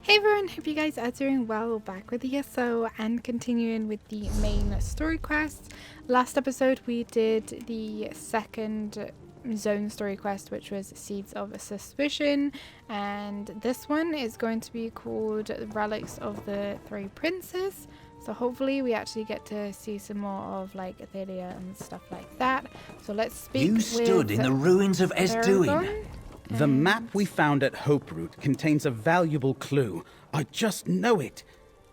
Hey everyone, hope you guys are doing well. Back with the ESO and continuing with the main story quest. Last episode we did the second zone story quest, which was Seeds of Suspicion, and this one is going to be called Relics of the Three Princes. So hopefully we actually get to see some more of like Athelia and stuff like that. So let's speak You with stood in the ruins of Esduin. The map we found at Hope Root contains a valuable clue. I just know it.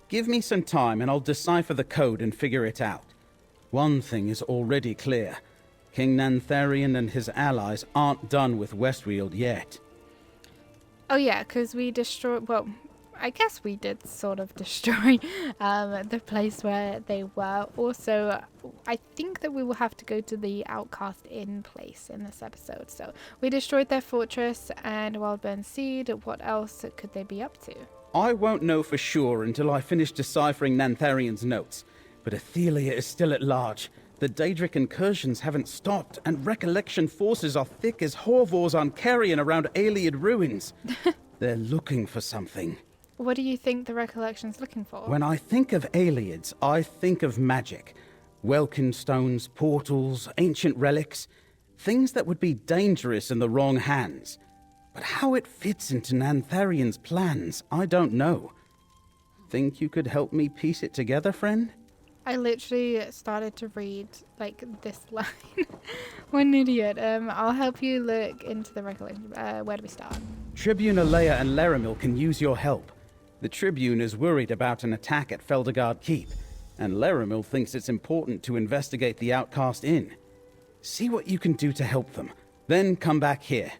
Give me some time and I'll decipher the code and figure it out. One thing is already clear. King Nantharian and his allies aren't done with Westweald yet. Oh yeah, because we destroyed, well, I guess we did sort of destroy the place where they were. Also, I think that we will have to go to the Outcast Inn place in this episode. So we destroyed their fortress and Wildburn Seed. What else could they be up to? I won't know for sure until I finish deciphering Nantharian's notes. But Athelia is still at large. The Daedric incursions haven't stopped, and Recollection forces are thick as Horvors on carrion around Ayleid ruins. They're looking for something. What do you think the Recollection's looking for? When I think of Ayleids, I think of magic. Welkin stones, portals, ancient relics. Things that would be dangerous in the wrong hands. But how it fits into Nantharian's plans, I don't know. Think you could help me piece it together, friend? I literally started to read like this line. What an idiot. I'll help you look into the Recollection. Where do we start? Tribune Alea and Laramil can use your help. The Tribune is worried about an attack at Feldegard Keep, and Laramil thinks it's important to investigate the Outcast Inn. See what you can do to help them, then come back here.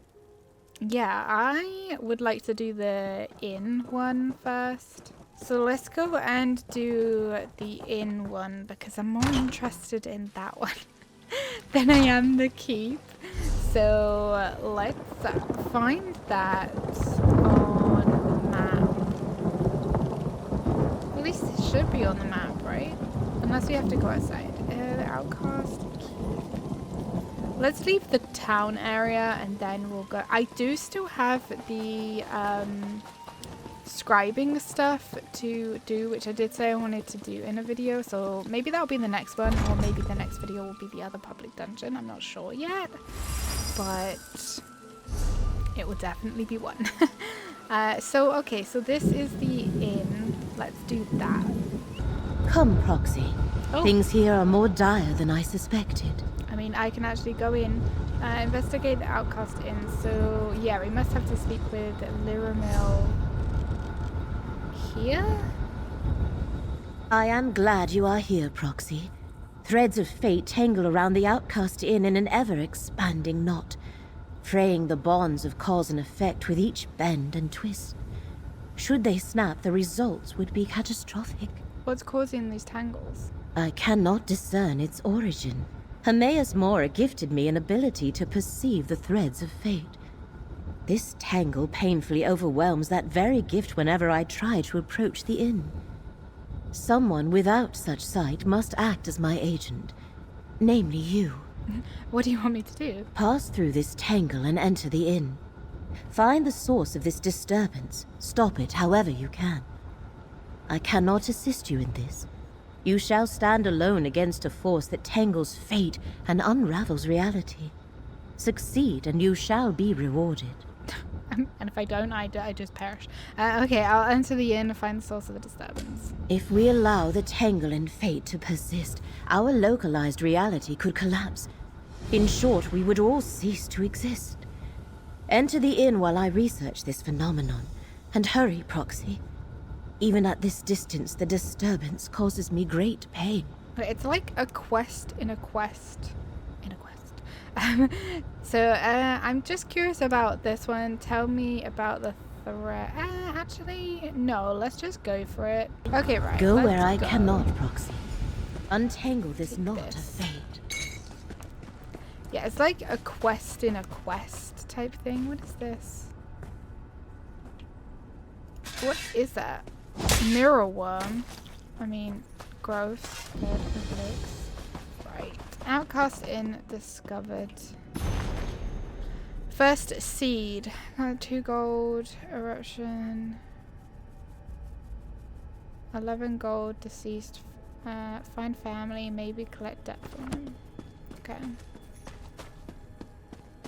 Yeah, I would like to do the inn one first. So let's go and do the inn one because I'm more interested in that one than I am the keep. So let's find that on the map. At least it should be on the map, right? Unless we have to go outside. The Outcast Keep. Let's leave the town area and then we'll go. I do still have the scribing stuff to do, which I did say I wanted to do in a video, so maybe that'll be the next one, or maybe the next video will be the other public dungeon. I'm not sure yet, but it will definitely be one. So this is the inn. Let's do that. Come, Proxy. Oh. Things here are more dire than I suspected. I mean, I can actually go in, investigate the Outcast Inn. So yeah, we must have to speak with Laramil here. I am glad you are here, Proxy. Threads of fate tangle around the Outcast Inn in an ever-expanding knot, fraying the bonds of cause and effect with each bend and twist. Should they snap, the results would be catastrophic. What's causing these tangles? I cannot discern its origin. Hermaeus Mora gifted me an ability to perceive the threads of fate. This tangle painfully overwhelms that very gift whenever I try to approach the inn. Someone without such sight must act as my agent, namely you. What do you want me to do? Pass through this tangle and enter the inn. Find the source of this disturbance. Stop it however you can. I cannot assist you in this. You shall stand alone against a force that tangles fate and unravels reality. Succeed and you shall be rewarded. And if I don't, I just perish. Okay, I'll enter the inn and find the source of the disturbance. If we allow the tangle in fate to persist, our localized reality could collapse. In short, we would all cease to exist. Enter the inn while I research this phenomenon. And hurry, Proxy. Even at this distance, the disturbance causes me great pain. It's like a quest in a quest in a quest. So I'm just curious about this one. Tell me about the threat. Actually, no, let's just go for it. Okay, right. Go where I cannot, Proxy. Untangle this knot of fate. Yeah, it's like a quest in a quest type thing. What is this? What is that? Mirror worm. I mean, gross. Right. Outcast Inn discovered. First seed. 2 gold. Eruption. 11 gold, deceased. Find family, maybe collect debt from them. Okay.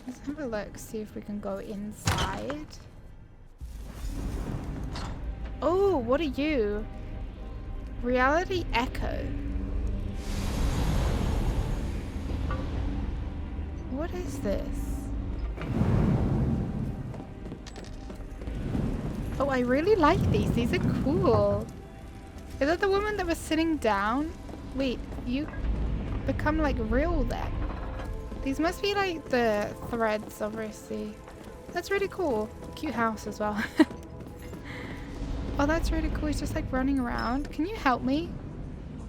Let's have a look, see if we can go inside. Oh, what are you? Reality Echo. What is this? Oh, I really like these. These are cool. Is that the woman that was sitting down? Wait, you become like real then. These must be like the threads, obviously. That's really cool. Cute house as well. Oh, that's really cool. He's just like running around. Can you help me?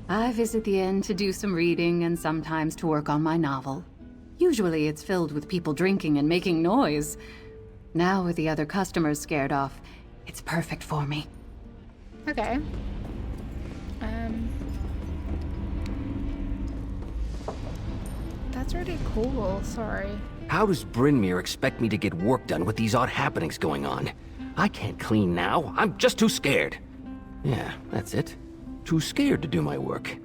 I visit the inn to do some reading and sometimes to work on my novel. Usually it's filled with people drinking and making noise. Now with the other customers scared off, it's perfect for me. Okay. That's really cool. Sorry. How does Brynmere expect me to get work done with these odd happenings going on? I can't clean now. I'm just too scared. Yeah, that's it. Too scared to do my work.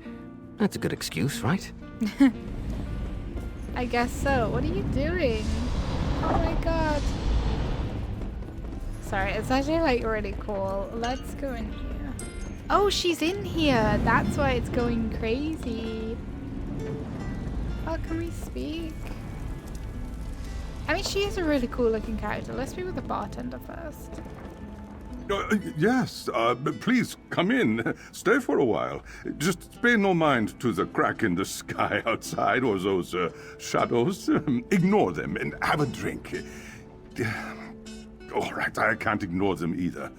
That's a good excuse, right? I guess so. What are you doing? Oh my god. Sorry, it's actually like really cool. Let's go in here. Oh, she's in here. That's why it's going crazy. Oh, can we speak? I mean, she is a really cool looking character. Let's speak with the bartender first. Yes, please come in. Stay for a while. Just pay no mind to the crack in the sky outside or those shadows. Ignore them and have a drink. All right, I can't ignore them either.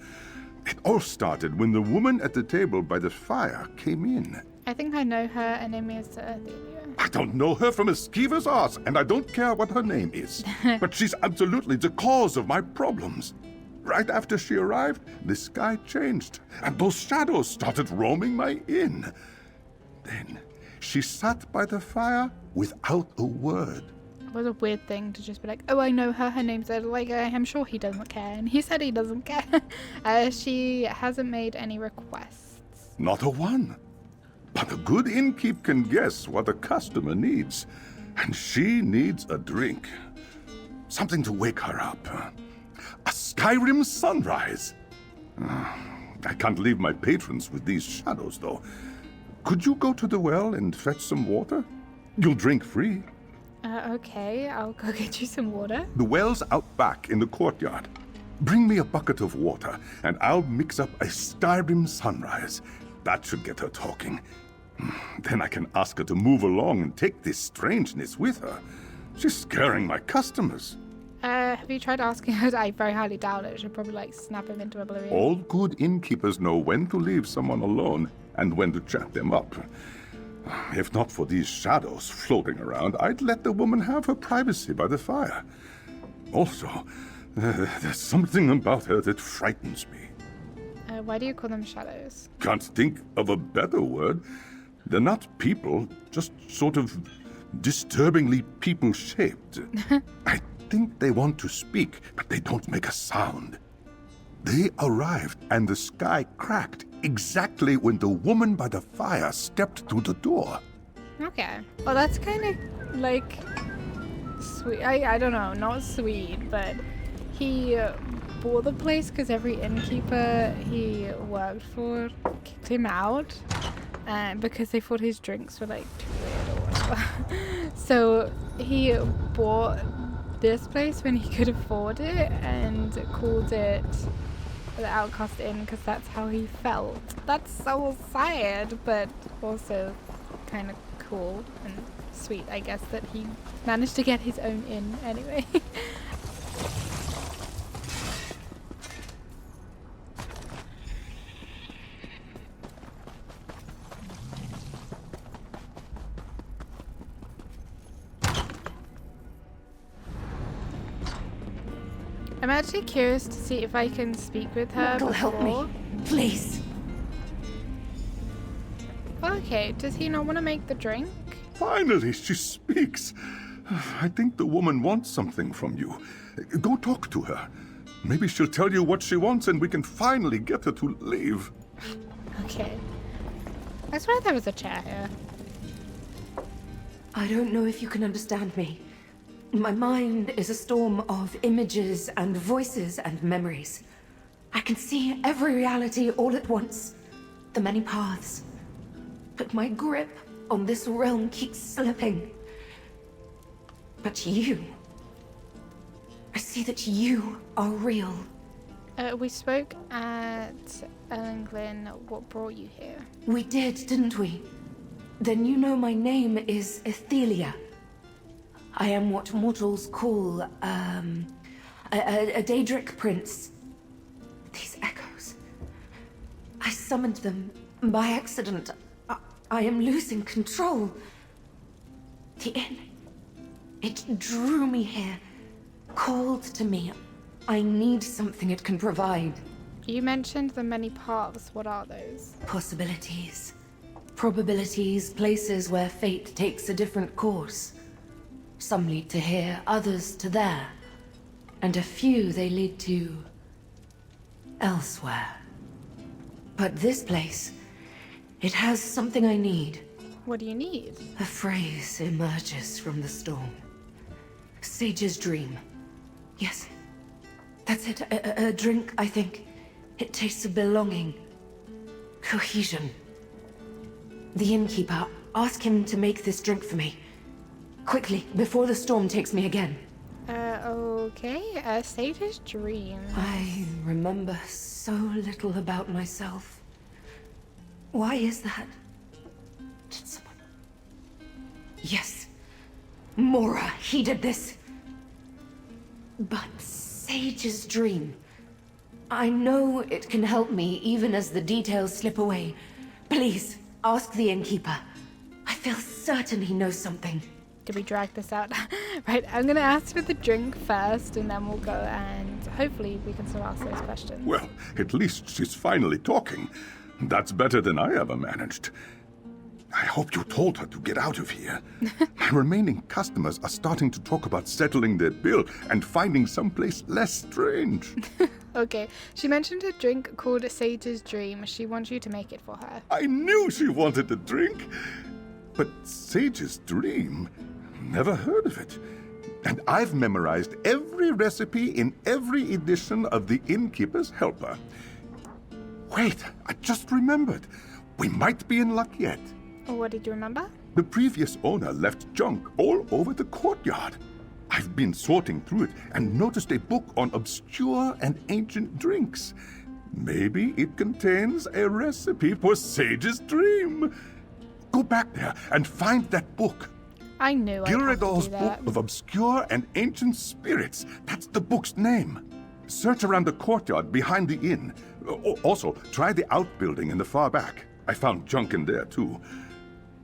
It all started when the woman at the table by the fire came in. I think I know her. Her name is Athelia. I don't know her from a skeever's arse, and I don't care what her name is. But she's absolutely the cause of my problems. Right after she arrived, the sky changed, and those shadows started roaming my inn. Then she sat by the fire without a word. It was a weird thing to just be like, oh, I know her. Her name's Ed. Like, I'm sure he doesn't care. And he said he doesn't care. She hasn't made any requests. Not a one. But a good innkeep can guess what a customer needs. And she needs a drink. Something to wake her up. A Skyrim sunrise. I can't leave my patrons with these shadows, though. Could you go to the well and fetch some water? You'll drink free. Okay, I'll go get you some water. The well's out back in the courtyard. Bring me a bucket of water, and I'll mix up a Skyrim sunrise. That should get her talking. Then I can ask her to move along and take this strangeness with her. She's scaring my customers. Have you tried asking her? I very highly doubt it. She'll probably like snap him into oblivion. All good innkeepers know when to leave someone alone and when to chat them up. If not for these shadows floating around, I'd let the woman have her privacy by the fire. Also, there's something about her that frightens me. Why do you call them shadows? Can't think of a better word. They're not people, just sort of disturbingly people-shaped. I think they want to speak, but they don't make a sound. They arrived, and the sky cracked exactly when the woman by the fire stepped through the door. Okay. Well, that's kind of like sweet. I don't know, not sweet, but he bought the place because every innkeeper he worked for kicked him out because they thought his drinks were like too weird or whatever. So he bought this place when he could afford it and called it the Outcast Inn because that's how he felt. That's so sad, but also kind of cool and sweet, I guess, that he managed to get his own inn anyway. I'm actually curious to see if I can speak with her Uncle, help me, please. Okay, does he not want to make the drink? Finally, she speaks. I think the woman wants something from you. Go talk to her. Maybe she'll tell you what she wants and we can finally get her to leave. Okay. I swear there was a chair here. I don't know if you can understand me. My mind is a storm of images and voices and memories. I can see every reality all at once. The many paths. But my grip on this realm keeps slipping. But you... I see that you are real. We spoke at Erlanglin. What brought you here? We did, didn't we? Then you know my name is Ethelia. I am what mortals call, a Daedric prince. These echoes. I summoned them by accident. I am losing control. The inn. It drew me here. Called to me. I need something it can provide. You mentioned the many paths. What are those? Possibilities. Probabilities, places where fate takes a different course. Some lead to here, others to there. And a few they lead to... elsewhere. But this place, it has something I need. What do you need? A phrase emerges from the storm. Sage's dream. Yes, that's it. A drink, I think. It tastes of belonging. Cohesion. The innkeeper, ask him to make this drink for me. Quickly, before the storm takes me again. Okay. Sage's dream. I remember so little about myself. Why is that? Did someone... Yes. Mora, he did this. But Sage's dream... I know it can help me even as the details slip away. Please, ask the innkeeper. I feel certain he knows something. Did we drag this out? Right, I'm gonna ask for the drink first and then we'll go and hopefully we can still ask those questions. Well, at least she's finally talking. That's better than I ever managed. I hope you told her to get out of here. My remaining customers are starting to talk about settling their bill and finding someplace less strange. Okay, she mentioned a drink called Sage's Dream. She wants you to make it for her. I knew she wanted a drink. But Sage's Dream? Never heard of it. And I've memorized every recipe in every edition of the Innkeeper's Helper. Wait, I just remembered. We might be in luck yet. What did you remember? The previous owner left junk all over the courtyard. I've been sorting through it and noticed a book on obscure and ancient drinks. Maybe it contains a recipe for Sage's Dream. Go back there and find that book. I knew I'd have to Gilredal's do that. Book of Obscure and Ancient Spirits. That's the book's name. Search around the courtyard behind the inn. Also, try the outbuilding in the far back. I found junk in there, too.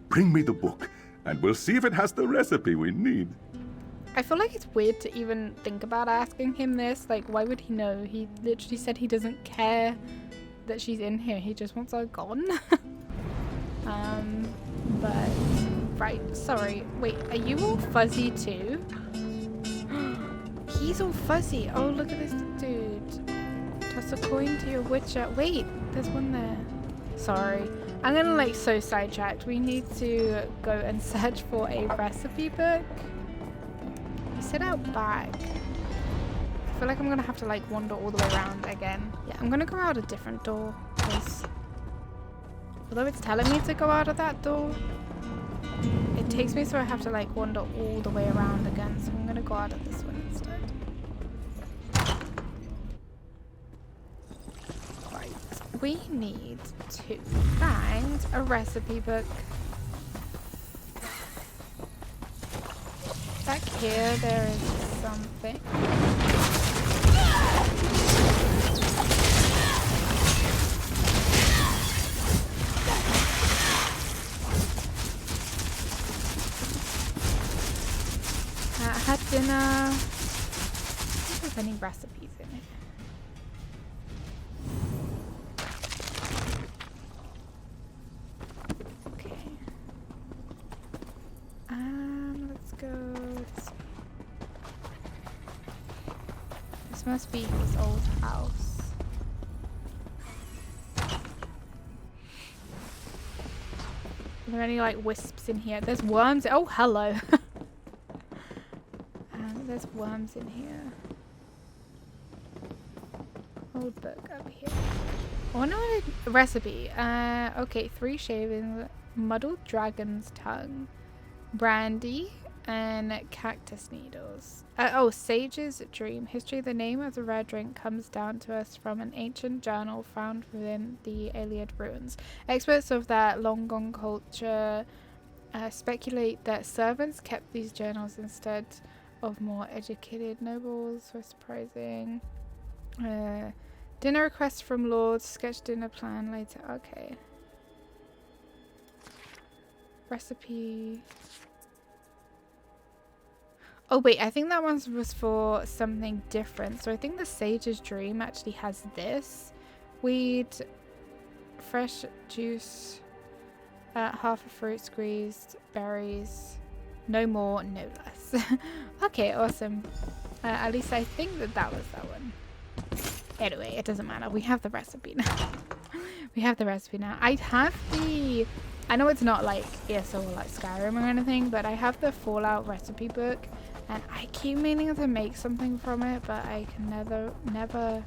Bring me the book, and we'll see if it has the recipe we need. I feel like it's weird to even think about asking him this. Like, why would he know? He literally said he doesn't care that she's in here. He just wants her gone. But... Right, sorry. Wait, are you all fuzzy too? He's all fuzzy. Oh, look at this dude. Toss a coin to your witcher. Wait, there's one there. Sorry. I'm gonna like so sidetracked. We need to go and search for a recipe book. You said out back. I feel like I'm gonna have to like wander all the way around again. Yeah, I'm gonna go out a different door because although it's telling me to go out of that door, it takes me so I have to like wander all the way around again. So I'm gonna go out of this one instead. Right, we need to find a recipe book. Back here there is something. Had dinner. I don't think there's any recipes in it. Okay. Let's go this way. This must be his old house. there any like wisps in here? There's worms. Oh, hello. There's worms in here. Old book over here. Oh no, a recipe. Okay, 3 shavings, muddled dragon's tongue, brandy, and cactus needles. Oh, Sage's Dream. History. The name of the rare drink comes down to us from an ancient journal found within the Iliad ruins. Experts of that long gone culture speculate that servants kept these journals instead of more educated nobles. So surprising. Dinner request from lords. Sketch dinner plan later. Okay. Recipe. Oh wait, I think that one was for something different. So I think the Sage's Dream actually has this. Weed, fresh juice, half a fruit squeezed, berries, no more, no less. Okay, awesome. At least I think that was that one. Anyway, it doesn't matter. We have the recipe now. We have the recipe now. I have the... I know it's not like ESO or like Skyrim or anything, but I have the Fallout recipe book. And I keep meaning to make something from it, but I can never,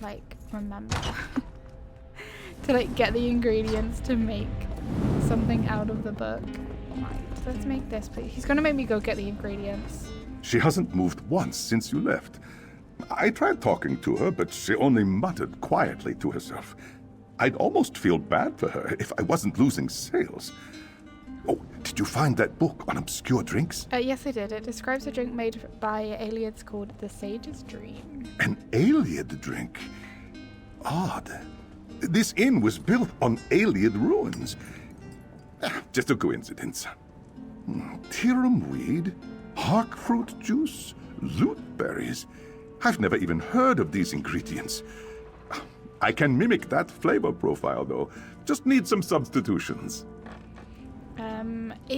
like, remember to, like, get the ingredients to make something out of the book. Right, let's make this, please. He's gonna make me go get the ingredients. She hasn't moved once since you left. I tried talking to her, but she only muttered quietly to herself. I'd almost feel bad for her if I wasn't losing sales. Oh, did you find that book on obscure drinks? Yes, I did. It describes a drink made by Aliads called the Sage's Dream. An Aliad drink? Odd. This inn was built on Aliad ruins. Just a coincidence. Tirum weed, hark fruit juice, loot berries. I've never even heard of these ingredients. I can mimic that flavor profile, though. Just need some substitutions.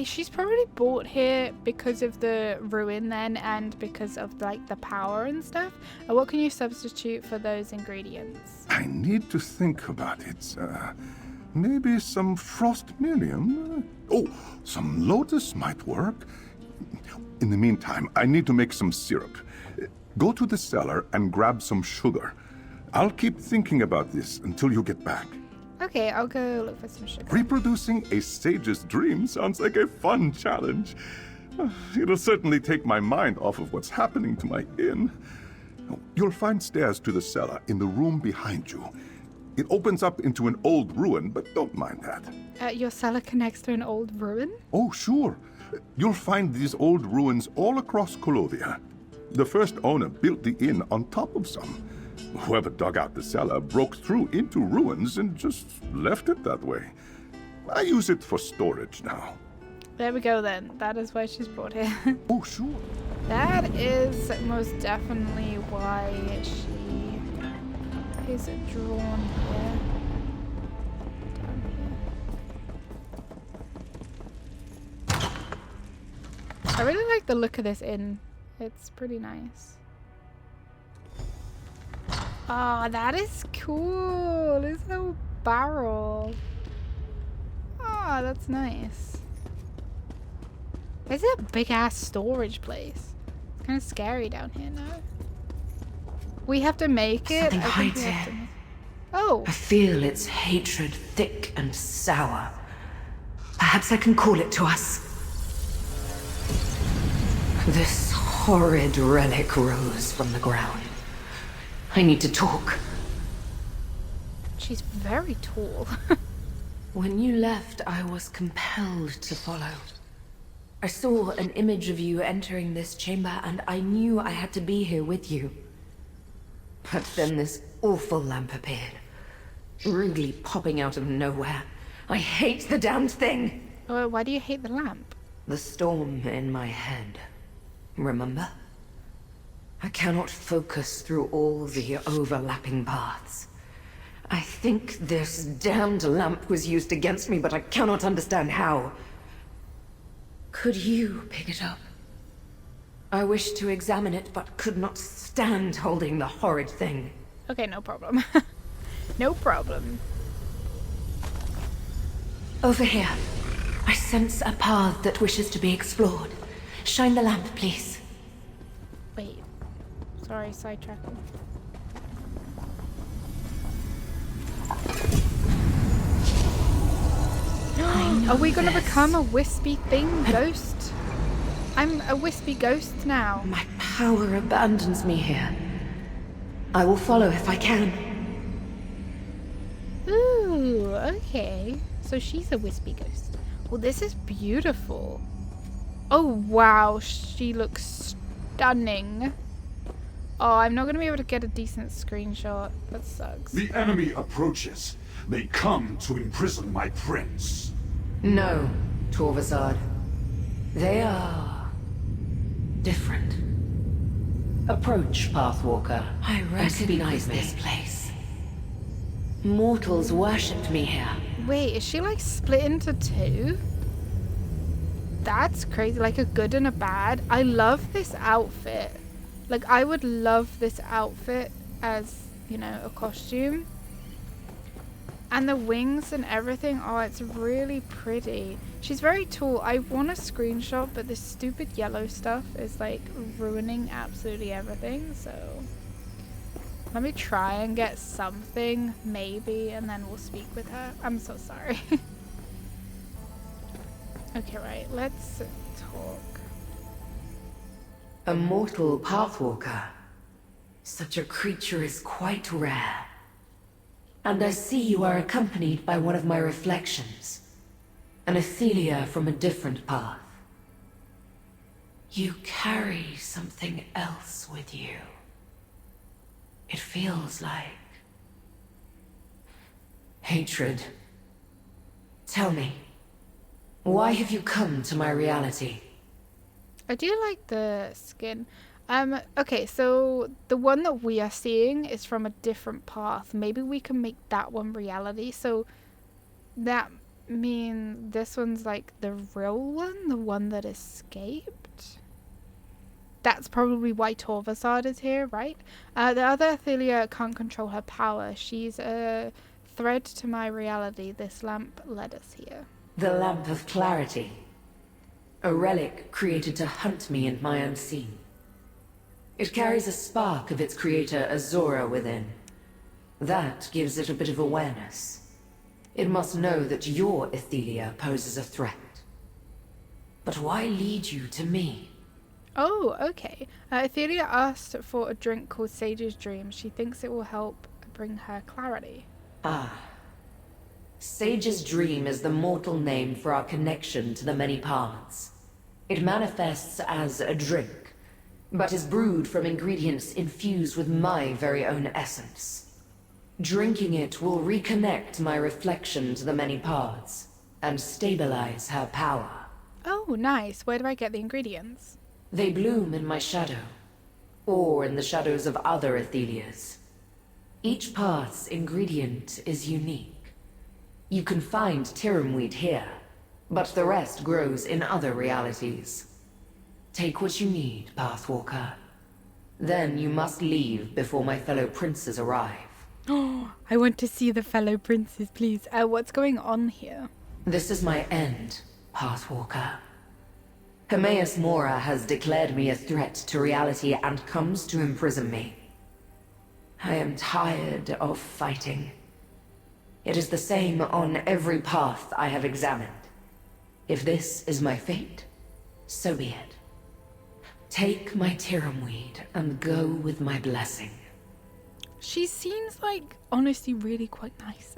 She's probably bought here because of the ruin then, and because of like the power and stuff. What can you substitute for those ingredients? I need to think about it. Maybe some frost minium? Oh, some lotus might work. In the meantime, I need to make some syrup. Go to the cellar and grab some sugar. I'll keep thinking about this until you get back. Okay, I'll go look for some sugar. Reproducing a sage's dream sounds like a fun challenge. It'll certainly take my mind off of what's happening to my inn. You'll find stairs to the cellar in the room behind you. It opens up into an old ruin, but don't mind that. Your cellar connects to an old ruin? Oh, sure. You'll find these old ruins all across Colovia. The first owner built the inn on top of some. Whoever dug out the cellar broke through into ruins and just left it that way. I use it for storage now. There we go then. That is why she's brought here. Oh, sure. That is most definitely why she is drawn here. Down here. I really like the look of this inn. It's pretty nice. Oh, that is cool. It's a barrel. Oh, that's nice. This is a big ass storage place. It's kind of scary down here now. We have to make it. Something hides here. Oh. I feel its hatred thick and sour. Perhaps I can call it to us. This horrid relic rose from the ground. I need to talk. She's very tall. When you left, I was compelled to follow. I saw an image of you entering this chamber, and I knew I had to be here with you. But then this awful lamp appeared, rudely popping out of nowhere. I hate the damned thing! Oh, why do you hate the lamp? The storm in my head. Remember? I cannot focus through all the overlapping paths. I think this damned lamp was used against me, but I cannot understand how. Could you pick it up? I wished to examine it, but could not stand holding the horrid thing. Okay, no problem. No problem. Over here. I sense a path that wishes to be explored. Shine the lamp, please. Wait. Sorry, sidetracking. Are we gonna become a wispy thing ghost? I'm a wispy ghost now. My power abandons me here. I will follow if I can. Ooh, okay. So she's a wispy ghost. Well, this is beautiful. Oh, wow. She looks stunning. Oh, I'm not going to be able to get a decent screenshot. That sucks. The enemy approaches. They come to imprison my prince. No, Torvasad. They are... different. Approach, Pathwalker. I recognize this place. Mortals worshipped me here. Wait, is she like split into two? That's crazy. Like a good and a bad. I love this outfit. Like, I would love this outfit as, you know, a costume. And the wings and everything. Oh, it's really pretty. She's very tall. I want a screenshot, but this stupid yellow stuff is like ruining absolutely everything. So let me try and get something, maybe, and then we'll speak with her. I'm so sorry. Okay, right. Let's talk. A mortal Pathwalker. Such a creature is quite rare. And I see you are accompanied by one of my reflections. An Athelia from a different path. You carry something else with you. It feels like... hatred. Tell me, why have you come to my reality? I do like the skin. Okay, so the one that we are seeing is from a different path. Maybe we can make that one reality. So that means this one's like the real one, the one that escaped. That's probably why Torvasad is here, right? The other Athelia can't control her power. She's a thread to my reality. This lamp led us here. The Lamp of Clarity. A relic created to hunt me and my unseen. It carries a spark of its creator Azora within. That gives it a bit of awareness. It must know that your Athelia poses a threat. But why lead you to me? Oh, okay. Athelia asked for a drink called Sage's Dream. She thinks it will help bring her clarity. Ah. Sage's Dream is the mortal name for our connection to the many paths. It manifests as a drink, but is brewed from ingredients infused with my very own essence. Drinking it will reconnect my reflection to the many paths, and stabilize her power. Oh, nice. Where do I get the ingredients? They bloom in my shadow, or in the shadows of other Athelias. Each path's ingredient is unique. You can find Tiramweed here, but the rest grows in other realities. Take what you need, Pathwalker. Then you must leave before my fellow princes arrive. Oh, I want to see the fellow princes, please. What's going on here? This is my end, Pathwalker. Hermaeus Mora has declared me a threat to reality and comes to imprison me. I am tired of fighting. It is the same on every path I have examined. If this is my fate, so be it. Take my Tiramweed and go with my blessing. She seems like, honestly, really quite nice.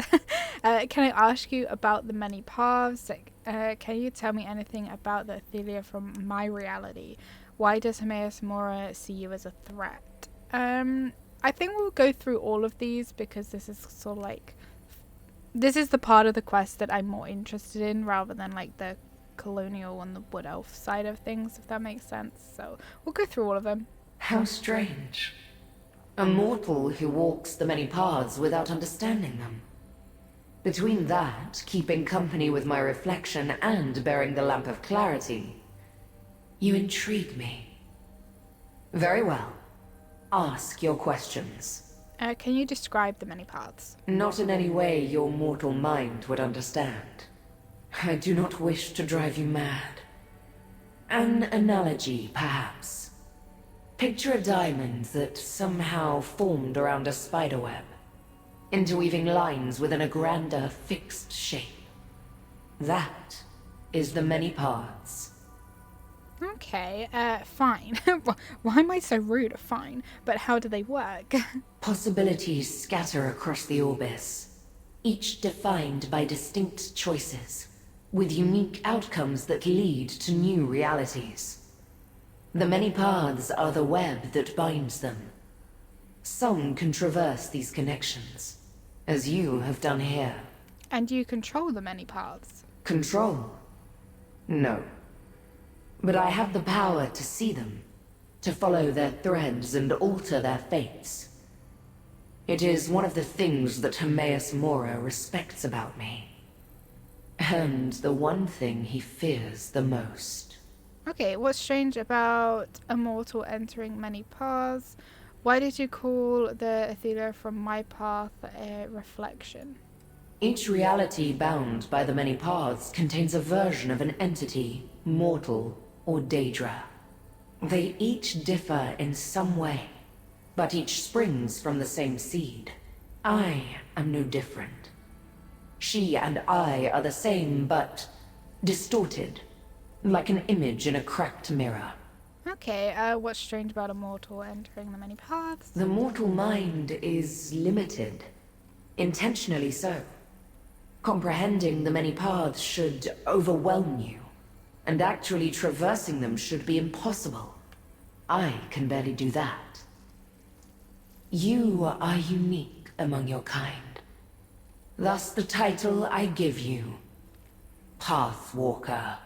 Can I ask you about the many paths? Can you tell me anything about the Athelia from my reality? Why does Hermaeus Mora see you as a threat? I think we'll go through all of these because this is sort of like... this is the part of the quest that I'm more interested in rather than like the colonial and the wood elf side of things, if that makes sense. So we'll go through all of them. How strange. A mortal who walks the many paths without understanding them. Between that, keeping company with my reflection, and bearing the Lamp of Clarity, you intrigue me. Very well. Ask your questions. Can you describe the many paths? Not in any way your mortal mind would understand. I do not wish to drive you mad. An analogy, perhaps. Picture a diamond that somehow formed around a spiderweb, interweaving lines within a grander, fixed shape. That is the many paths. Okay, fine. Why am I so rude? Fine. But how do they work? Possibilities scatter across the Orbis, each defined by distinct choices, with unique outcomes that lead to new realities. The many paths are the web that binds them. Some can traverse these connections, as you have done here. And you control the many paths. Control? No. But I have the power to see them, to follow their threads and alter their fates. It is one of the things that Hermaeus Mora respects about me. And the one thing he fears the most. Okay, what's strange about a mortal entering many paths? Why did you call the Athelia from my path a reflection? Each reality bound by the many paths contains a version of an entity, mortal or Daedra. They each differ in some way, but each springs from the same seed. I am no different. She and I are the same, but distorted, like an image in a cracked mirror. Okay, what's strange about a mortal entering the many paths? The mortal mind is limited, intentionally so. Comprehending the many paths should overwhelm you, and actually traversing them should be impossible. I can barely do that. You are unique among your kind. Thus the title I give you, Pathwalker.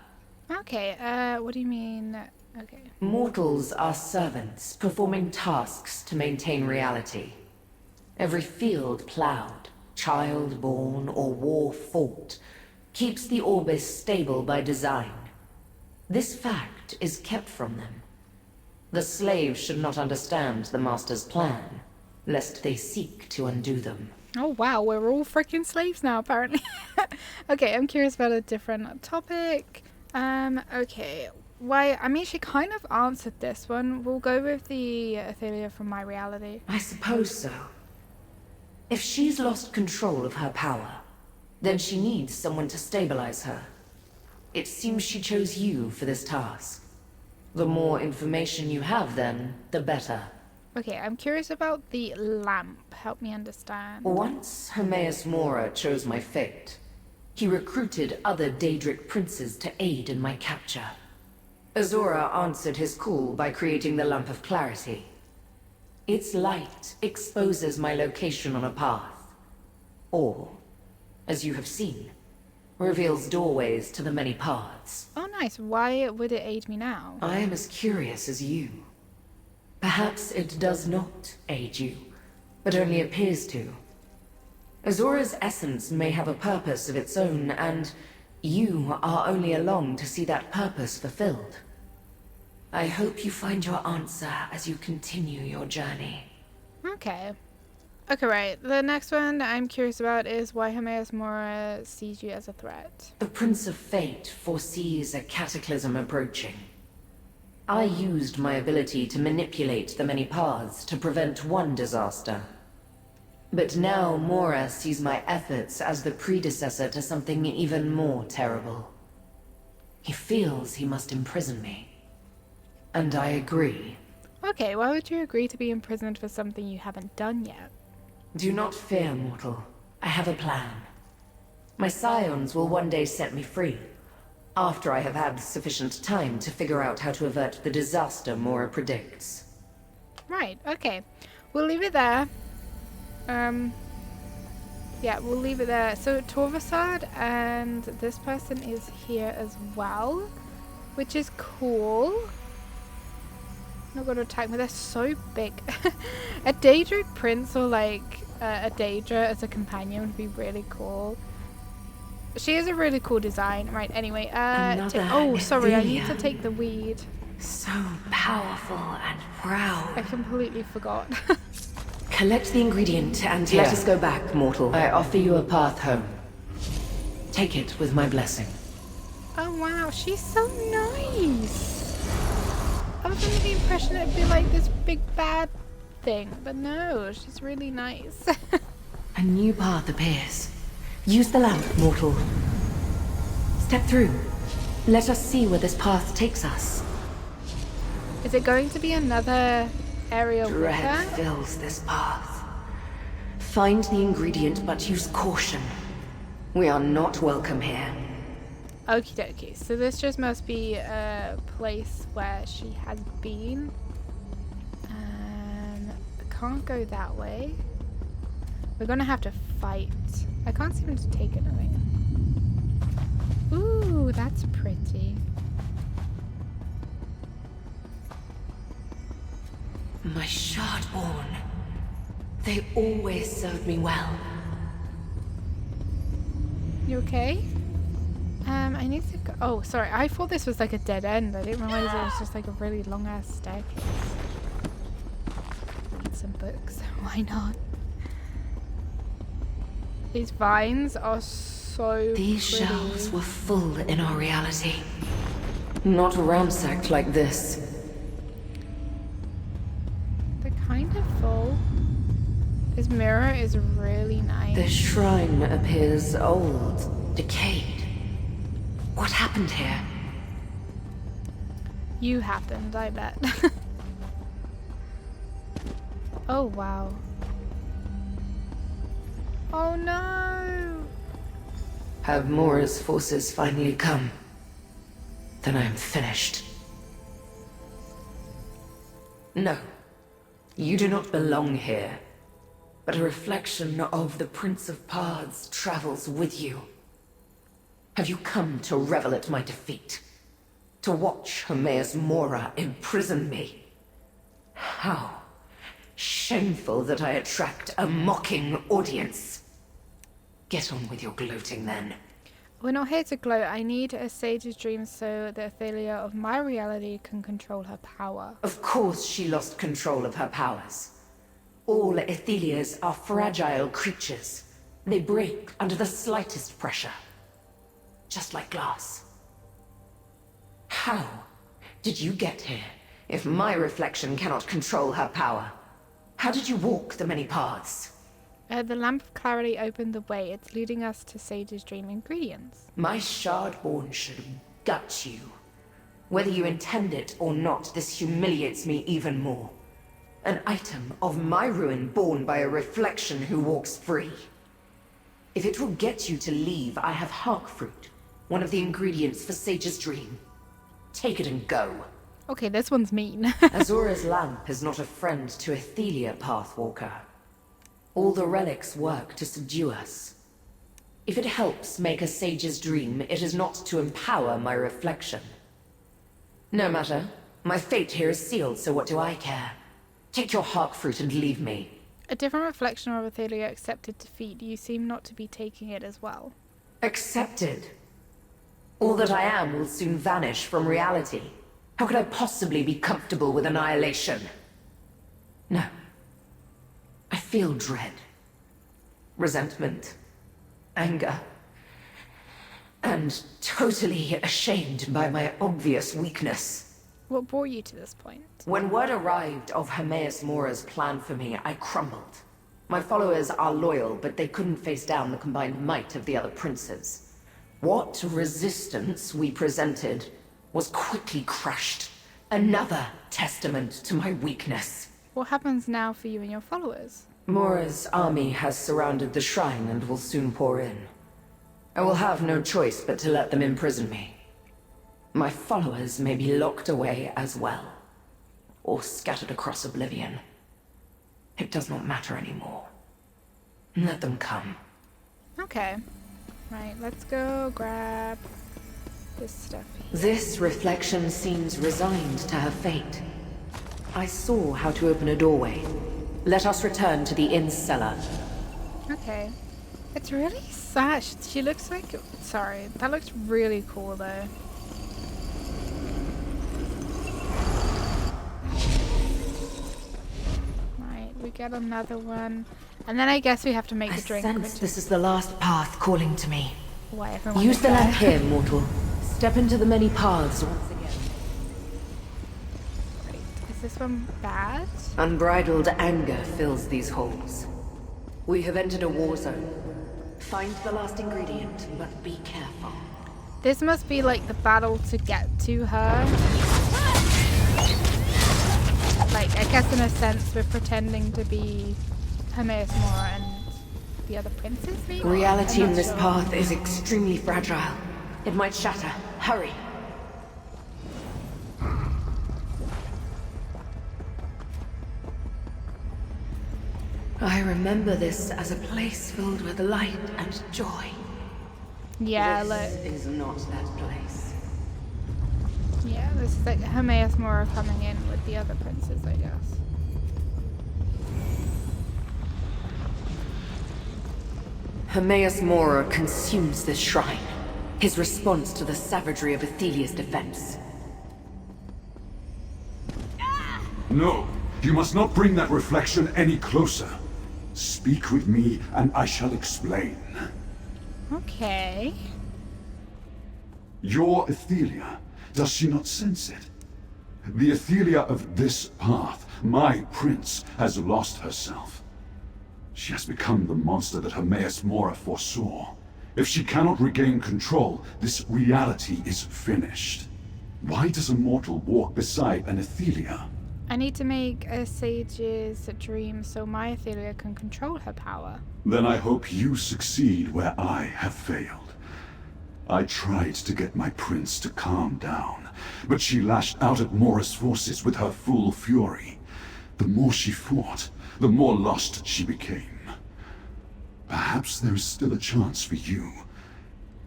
Okay, what do you mean? Okay. Mortals are servants, performing tasks to maintain reality. Every field plowed, child born, or war fought, keeps the Orbis stable by design. This fact is kept from them. The slaves should not understand the Master's plan, lest they seek to undo them. Oh wow, we're all freaking slaves now, apparently. Okay, I'm curious about a different topic. Okay. Why, I mean, she kind of answered this one. We'll go with the Athelia from my reality. I suppose so. If she's lost control of her power, then she needs someone to stabilize her. It seems she chose you for this task. The more information you have, then, the better. Okay, I'm curious about the lamp. Help me understand. Once Hermaeus Mora chose my fate, he recruited other Daedric princes to aid in my capture. Azora answered his call by creating the Lamp of Clarity. Its light exposes my location on a path. Or, as you have seen, reveals doorways to the many paths. Oh nice, why would it aid me now? I am as curious as you. Perhaps it does not aid you, but only appears to. Azora's essence may have a purpose of its own, and you are only along to see that purpose fulfilled. I hope you find your answer as you continue your journey. Okay. Okay, right. The next one I'm curious about is why Hermaeus Mora sees you as a threat. The Prince of Fate foresees a cataclysm approaching. I used my ability to manipulate the many paths to prevent one disaster. But now Mora sees my efforts as the predecessor to something even more terrible. He feels he must imprison me. And I agree. Okay, why would you agree to be imprisoned for something you haven't done yet? Do not fear, mortal. I have a plan. My scions will one day set me free, after I have had sufficient time to figure out how to avert the disaster Mora predicts. Right, okay. We'll leave it there. Yeah, we'll leave it there. So Torvasad and this person is here as well, which is cool. Not going to attack me. They're so big. A Daedric prince or like a Daedra as a companion would be really cool. She is a really cool design. Right, anyway. Oh, sorry. I need to take the weed. So powerful and proud. I completely forgot. Collect the ingredient and let us go back, mortal. I offer you a path home. Take it with my blessing. Oh wow, she's so nice. I was under the impression it'd be like this big bad thing, but no, she's really nice. A new path appears. Use the lamp, mortal. Step through. Let us see where this path takes us. Is it going to be another area with Dread her? fills this path. Find the ingredient, but use caution. We are not welcome here. Okie dokie, so this just must be a place where she has been. I can't go that way. We're gonna have to fight. I can't seem to take anything. Ooh, that's pretty. My Shardborn. They always served me well. You okay? I need to go. Oh, sorry. I thought this was like a dead end. I didn't realize it was just like a really long ass staircase. Read some books. Why not? These vines are so These pretty. shelves were full in our reality. Not ransacked like this. They're kind of full. This mirror is really nice. The shrine appears old, decayed. What happened here? You happened, I bet. Oh, wow. Oh, no! Have Mora's forces finally come? Then I am finished. No. You do not belong here. But a reflection of the Prince of Paths travels with you. Have you come to revel at my defeat? To watch Hermaeus Mora imprison me? How shameful that I attract a mocking audience. Get on with your gloating then. We're not here to gloat. I need a sage's dream so the Athelia of my reality can control her power. Of course she lost control of her powers. All Athelias are fragile creatures. They break under the slightest pressure. Just like glass. How did you get here if my reflection cannot control her power? How did you walk the many paths? The lamp of clarity opened the way. It's leading us to Sage's dream ingredients. My Shardborn should gut you. Whether you intend it or not, this humiliates me even more. An item of my ruin born by a reflection who walks free. If it will get you to leave, I have Hark Fruit, one of the ingredients for Sage's dream. Take it and go. Okay, this one's mean. Azura's lamp is not a friend to Athelia, Pathwalker. All the relics work to subdue us. If it helps make a Sage's dream, it is not to empower my reflection. No matter. My fate here is sealed, so what do I care? Take your Hark Fruit and leave me. A different reflection of Athelia accepted defeat. You seem not to be taking it as well. Accepted? All that I am will soon vanish from reality. How could I possibly be comfortable with annihilation? No. I feel dread. Resentment. Anger. And totally ashamed by my obvious weakness. What brought you to this point? When word arrived of Hermaeus Mora's plan for me, I crumbled. My followers are loyal, but they couldn't face down the combined might of the other princes. What resistance we presented was quickly crushed. Another testament to my weakness. What happens now for you and your followers? Mora's army has surrounded the shrine and will soon pour in. I will have no choice but to let them imprison me. My followers may be locked away as well, or scattered across oblivion. It does not matter anymore. Let them come. Okay. Right, let's go grab this stuff here. This reflection seems resigned to her fate. I saw how to open a doorway. Let us return to the inn's cellar. Okay. It's really sad. She looks like... Sorry, that looks really cool though. Right, we get another one. And then I guess we have to make I a drink. sense this is the last path calling to me. Why everyone Use is the there. lamp here, mortal. Step into the many paths once again. Right. Is this one bad? Unbridled anger fills these halls. We have entered a war zone. Find the last ingredient, but be careful. This must be like the battle to get to her. Like, I guess in a sense we're pretending to be Hermaeus Mora and the other princes, maybe? Reality I'm in not this sure. path is extremely fragile. It might shatter. Hurry. I remember this as a place filled with light and joy. Yeah, This look. is not that place. Yeah, this is like Hermaeus Mora coming in with the other princes, I guess. Hermaeus Mora consumes this shrine. His response to the savagery of Athelia's defense. No, you must not bring that reflection any closer. Speak with me, and I shall explain. Okay. Your Athelia, does she not sense it? The Athelia of this path, my prince, has lost herself. She has become the monster that Hermaeus Mora foresaw. If she cannot regain control, this reality is finished. Why does a mortal walk beside an Athelia? I need to make a sage's dream so my Athelia can control her power. Then I hope you succeed where I have failed. I tried to get my prince to calm down, but she lashed out at Mora's forces with her full fury. The more she fought, the more lost she became. Perhaps there is still a chance for you.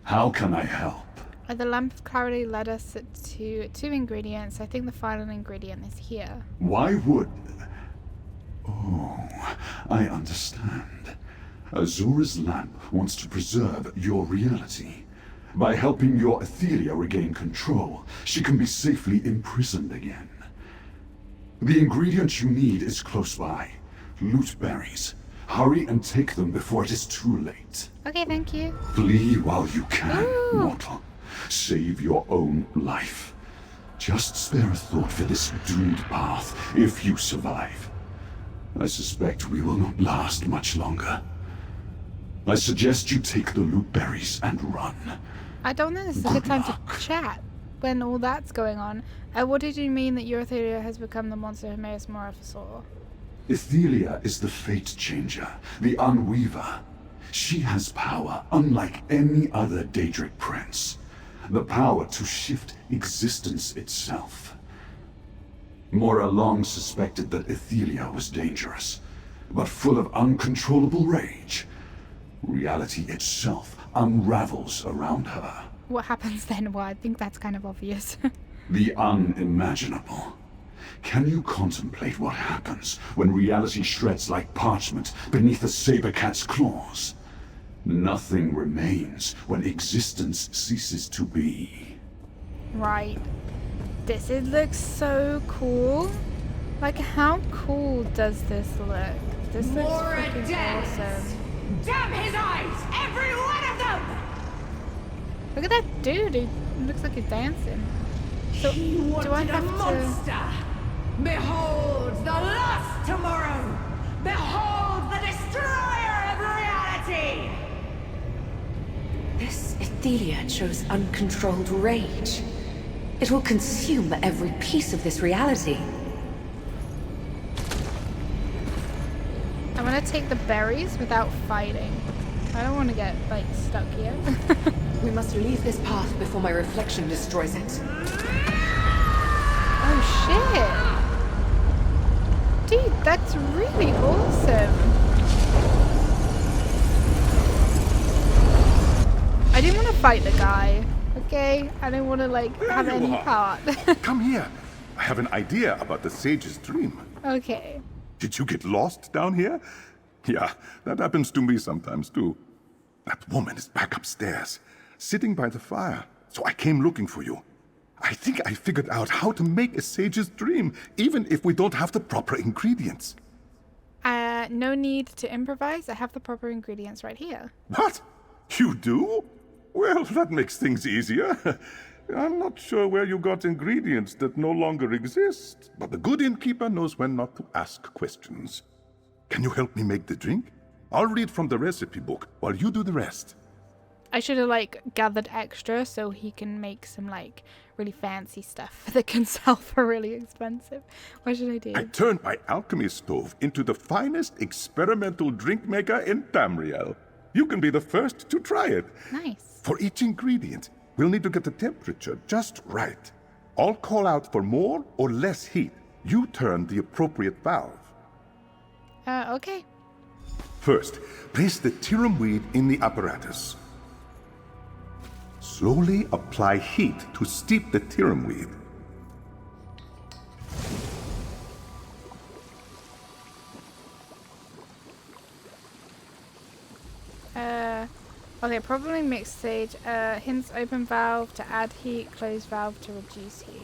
How can I help? The lamp of clarity led us to 2 ingredients. I think the final ingredient is here. Why would... Oh, I understand. Azura's lamp wants to preserve your reality. By helping your Athelia regain control, she can be safely imprisoned again. The ingredient you need is close by. Loot berries. Hurry and take them before it is too late. Okay, thank you. Flee while you can, Ooh. mortal. Save your own life. Just spare a thought for this doomed path if you survive. I suspect we will not last much longer. I suggest you take the loot berries and run. I don't think this is a good time to chat when all that's going on. What did you mean that your Athelia has become the monster Hermaeus Mora foresaw? Athelia is the fate changer, the unweaver. She has power unlike any other Daedric prince. The power to shift existence itself. Mora long suspected that Athelia was dangerous, but full of uncontrollable rage. Reality itself unravels around her. What happens then? Well, I think that's kind of obvious. The unimaginable. Can you contemplate what happens when reality shreds like parchment beneath a saber cat's claws? Nothing remains when existence ceases to be. Right. It looks so cool. Like, how cool does this look? This looks freaking awesome. Damn his eyes! Every one of them! Look at that dude. He looks like he's dancing. So, He do I wanted a have to... monster! Behold the lost tomorrow! Behold the destroyer of reality! This Athelia shows uncontrolled rage. It will consume every piece of this reality. I'm gonna take the berries without fighting. I don't want to get, like, stuck here. We must leave this path before my reflection destroys it. Oh, shit. Dude, that's really awesome. I didn't want to fight the guy, okay? I didn't want to, like, have There you any are. part. Come here. I have an idea about the sage's dream. Okay. Did you get lost down here? Yeah, that happens to me sometimes too. That woman is back upstairs, sitting by the fire. So I came looking for you. I think I figured out how to make a sage's dream, even if we don't have the proper ingredients. No need to improvise. I have the proper ingredients right here. What? You do? Well, that makes things easier. I'm not sure where you got ingredients that no longer exist, but the good innkeeper knows when not to ask questions. Can you help me make the drink? I'll read from the recipe book while you do the rest. I should have like gathered extra so he can make some like really fancy stuff that can sell for really expensive. What should I do? I turned my alchemy stove into the finest experimental drink maker in Tamriel. You can be the first to try it. Nice. For each ingredient, we'll need to get the temperature just right. I'll call out for more or less heat. You turn the appropriate valve. Okay. First, place the tirum weed in the apparatus. Slowly apply heat to steep the tirum weed. Okay, probably mixed stage. Hints open valve to add heat, close valve to reduce heat.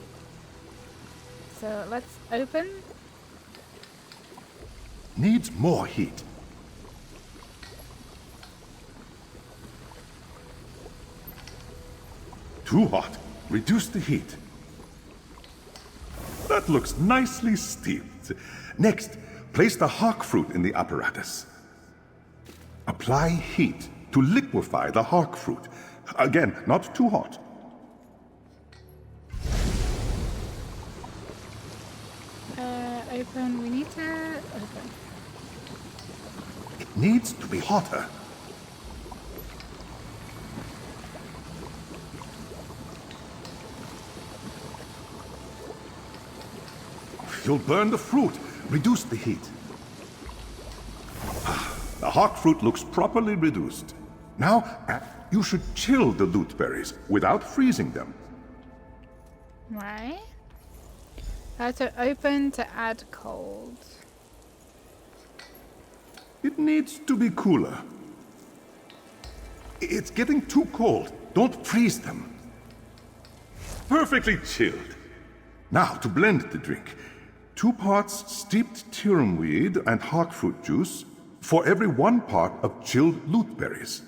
So let's open. Needs more heat. Too hot. Reduce the heat. That looks nicely steeped. Next, place the hawk fruit in the apparatus. Apply heat to liquefy the hawk fruit. Again, not too hot. Open. We need to open. It needs to be hotter. You'll burn the fruit. Reduce the heat. The hawk fruit looks properly reduced. Now, you should chill the loot berries without freezing them. Right. To open to add cold. It needs to be cooler. It's getting too cold. Don't freeze them. Perfectly chilled. Now, to blend the drink. 2 parts steeped tirum weed and hawk fruit juice for every 1 part of chilled loot berries.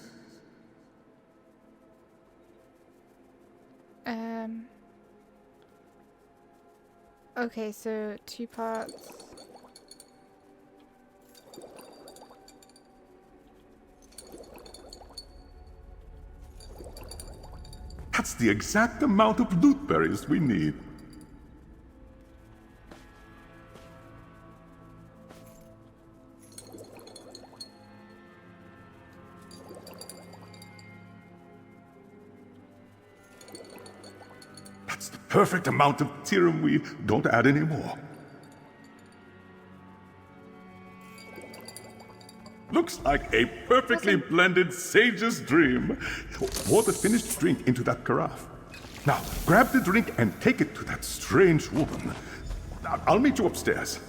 Okay, so 2 parts. That's the exact amount of loot berries we need. That's the perfect amount of tirum weed. Don't add any more. Looks like a perfectly blended sage's dream. Pour the finished drink into that carafe. Now, grab the drink and take it to that strange woman. I'll meet you upstairs.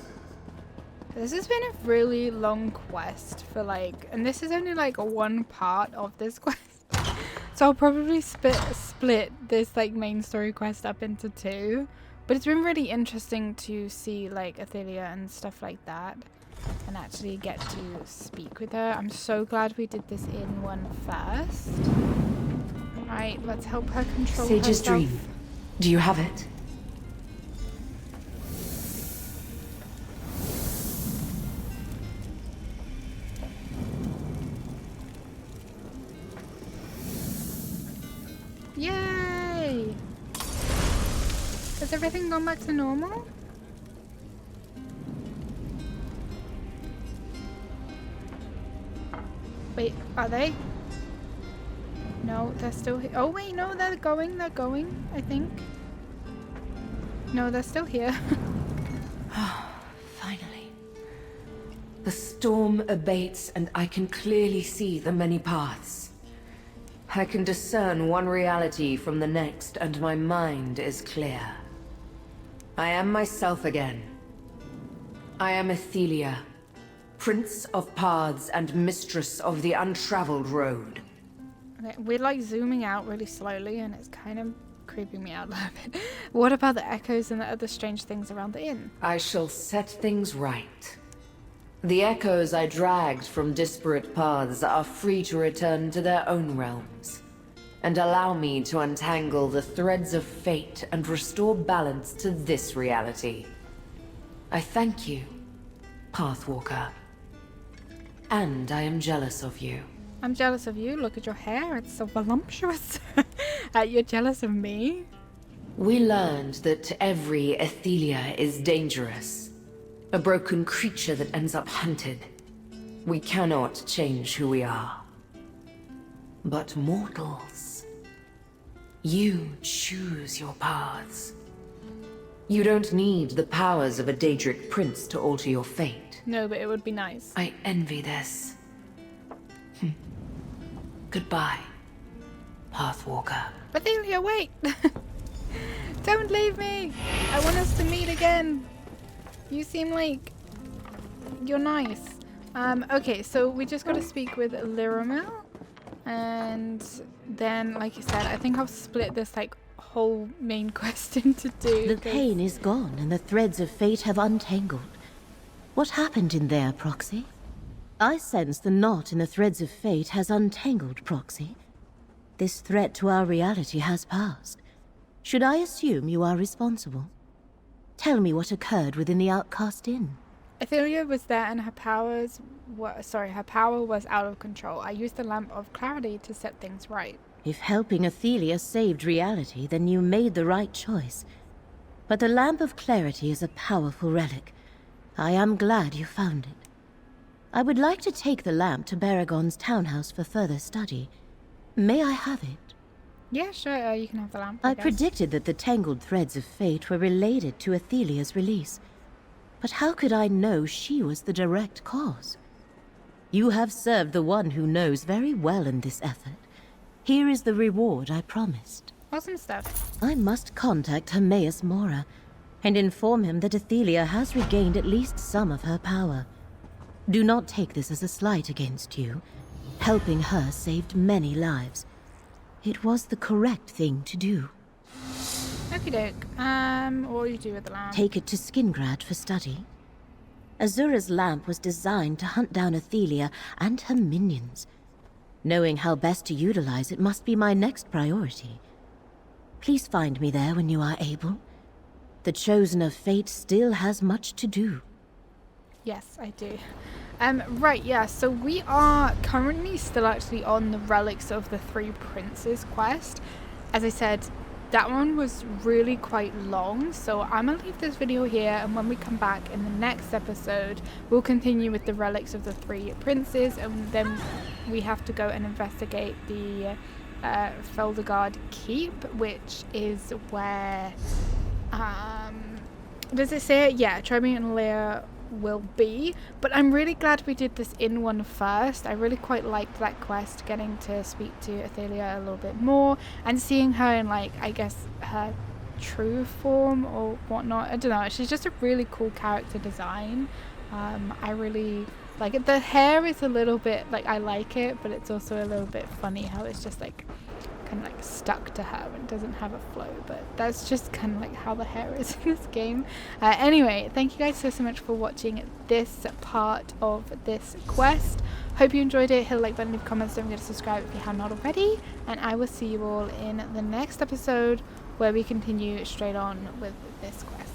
This has been a really long quest for like, and this is only like 1 part of this quest. So I'll probably split this like main story quest up into 2. But it's been really interesting to see like Athelia and stuff like that. And actually get to speak with her. I'm so glad we did this in one first. Right, let's help her control Sage's herself. dream. Do you have it? Yay! Has everything gone back to normal? Wait, are they? No, they're still here. Oh wait, no, they're going, I think. No, they're still here. Finally. The storm abates and I can clearly see the many paths. I can discern one reality from the next and my mind is clear. I am myself again. I am Athelia, Prince of Paths and Mistress of the Untraveled Road. Okay, we're like zooming out really slowly and it's kind of creeping me out a little bit. What about the echoes and the other strange things around the inn? I shall set things right. The echoes I dragged from disparate paths are free to return to their own realms. and allow me to untangle the threads of fate and restore balance to this reality. I thank you, Pathwalker. And I am jealous of you. I'm jealous of you. Look at your hair. It's so voluptuous. You're jealous of me? We learned that every Athelia is dangerous. A broken creature that ends up hunted. We cannot change who we are. But mortals, you choose your paths. You don't need the powers of a Daedric prince to alter your fate. No, but it would be nice. I envy this. Goodbye, Pathwalker. Athelia, wait! Don't leave me! I want us to meet again. You seem like you're nice. Okay, so we just got to speak with Liramil. And then, like you said, I think I'll split this like whole main quest into two. The pain is gone and the threads of fate have untangled. What happened in there, Proxy? I sense the knot in the threads of fate has untangled, Proxy. This threat to our reality has passed. Should I assume you are responsible? Tell me what occurred within the Outcast Inn. Athelia was there and her power was out of control. I used the Lamp of Clarity to set things right. If helping Athelia saved reality, then you made the right choice. But the Lamp of Clarity is a powerful relic. I am glad you found it. I would like to take the lamp to Baragon's townhouse for further study. May I have it? Yeah, sure, you can have the lamp. I guess. predicted that the tangled threads of fate were related to Athelia's release. But how could I know she was the direct cause? You have served the one who knows very well in this effort. Here is the reward I promised. Awesome stuff. I must contact Hermaeus Mora and inform him that Athelia has regained at least some of her power. Do not take this as a slight against you. Helping her saved many lives. It was the correct thing to do. Okie doke. What will you do with the lamp? Take it to Skingrad for study. Azura's lamp was designed to hunt down Athelia and her minions. Knowing how best to utilize it must be my next priority. Please find me there when you are able. The Chosen of Fate still has much to do. Yes, I do. Right, yeah, so we are currently still actually on the Relics of the Three Princes quest. As I said, that one was really quite long, so I'm gonna leave this video here, and when we come back in the next episode, we'll continue with the Relics of the Three Princes, and then we have to go and investigate the Feldegard Keep, which is where, does it say it? Yeah, Tremy and Leia will be, but I'm really glad we did this in one first. I really quite liked that quest, getting to speak to Athelia a little bit more and seeing her in, like, I guess her true form or whatnot. I don't know, she's just a really cool character design. I really like it. The hair is a little bit like, I like it, but it's also a little bit funny how it's just like kind of like stuck to her and doesn't have a flow, but that's just kind of like how the hair is in this game. Anyway, thank you guys so much for watching this part of this quest. Hope you enjoyed it. Hit the like button, leave comments, don't forget to subscribe if you have not already, and I will see you all in the next episode where we continue straight on with this quest.